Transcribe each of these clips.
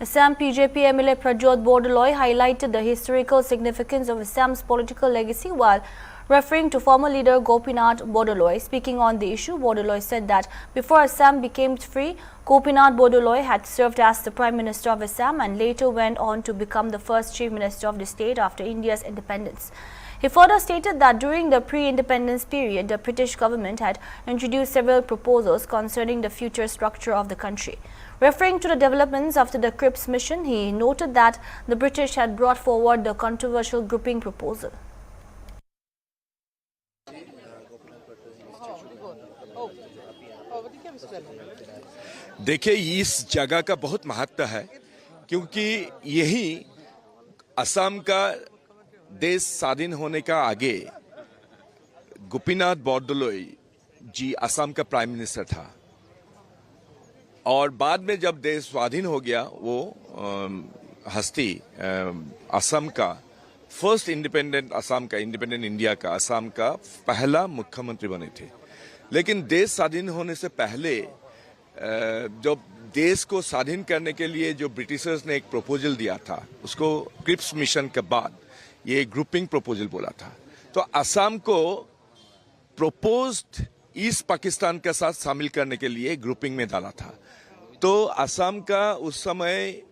Assam BJP MLA Prajot Bordoloi highlighted the historical significance of Assam's political legacy while referring to former leader Gopinath Bordoloi. Speaking on the issue, Bordoloi said that before Assam became free, Gopinath Bordoloi had served as the Prime Minister of Assam and later went on to become the first Chief Minister of the state after India's independence. He further stated that during the pre-independence period, the British government had introduced several proposals concerning the future structure of the country. Referring to the developments after the Cripps mission, he noted that the British had brought forward the controversial grouping proposal. देखिए, इस जगह का बहुत महत्व है क्योंकि यही असम का देश स्वाधीन होने का आगे गोपीनाथ बोरदोलोई जी असम का प्राइम मिनिस्टर था और बाद में जब देश स्वाधीन हो गया वो हस्ती असम का फर्स्ट इंडिपेंडेंट असम का इंडिपेंडेंट इंडिया का असम का पहला मुख्यमंत्री बने थे। लेकिन देश स्वाधीन होने से पहले जब देश को स्वाधीन करने के लिए जो ब्रिटिशर्स ने एक प्रपोजल दिया था उसको क्रिप्स मिशन के बाद ये ग्रुपिंग प्रपोजल बोला था। तो असम को प्रोपोज्ड ईस्ट पाकिस्तान के साथ शामिल करने के लिए ग्रुपिंग में डाला था। तो असम का उस समय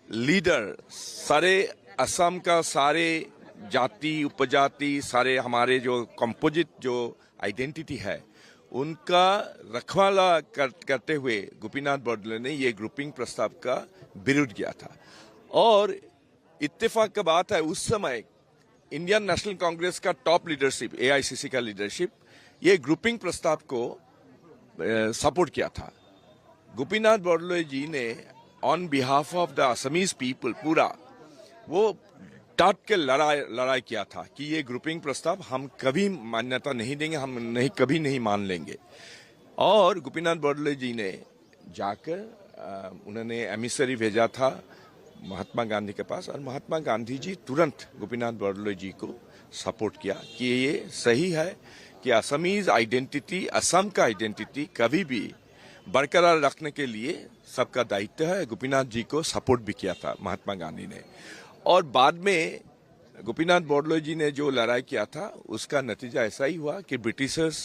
लीडर सारे असम का सारे जाति उपजाति सारे हमारे जो कंपोजिट जो आइडेंटिटी है उनका रखवाला करते हुए गोपीनाथ बोरदोलोई ने ये ग्रुपिंग प्रस्ताव का विरोध किया था। और इत्तेफाक की बात है उस समय इंडियन नेशनल कांग्रेस का टॉप लीडरशिप एआईसीसी का लीडरशिप ये ग्रुपिंग प्रस्ताव को सपोर्ट किया था। गोपीनाथ बोरदोलोई जी ने on behalf of the Assamese people पूरा वो डट के लड़ाई किया था कि ये ग्रुपिंग प्रस्ताव हम कभी मान्यता नहीं देंगे, हम कभी नहीं मान लेंगे। और गोपीनाथ बोरदोलोई जी ने जाकर उन्होंने एमिसरी भेजा था महात्मा गांधी के पास और महात्मा गांधी जी तुरंत गोपीनाथ बोरदोलोई जी को सपोर्ट किया कि ये सही है कि असमीज आइडेंटिटी असम का आइडेंटिटी कभी भी बरकरार रखने के लिए सबका दायित्व है। गोपीनाथ जी को सपोर्ट भी किया था महात्मा गांधी ने। और बाद में गोपीनाथ बोरदोलोई जी ने जो लड़ाई किया था उसका नतीजा ऐसा ही हुआ कि ब्रिटिशर्स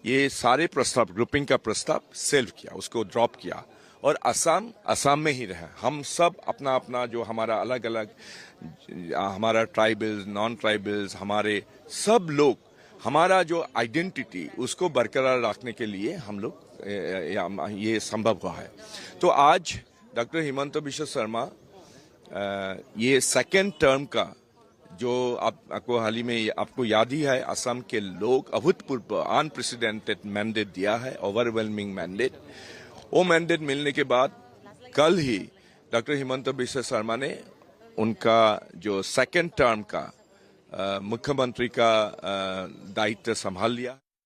ये सारे प्रस्ताव ग्रुपिंग का प्रस्ताव सेल्व किया, उसको ड्रॉप किया और असम में ही रहा। हम सब अपना अपना जो हमारा अलग अलग हमारा ट्राइबल्स नॉन ट्राइबल्स हमारे सब लोग हमारा जो आइडेंटिटी उसको बरकरार रखने के लिए हम लोग ये संभव हुआ है। तो आज डॉक्टर हिमंता बिश्व शर्मा ये सेकेंड टर्म का जो आपको हाल ही में आपको याद ही है असम के लोग अभूतपूर्व अनप्रेसिडेंटेड मैंडेट दिया है, ओवरवेलमिंग मैंडेट। वो मैंडेट मिलने के बाद कल ही डॉक्टर हिमंता बिश्व शर्मा ने उनका जो सेकेंड टर्म का मुख्यमंत्री का दायित्व संभाल लिया।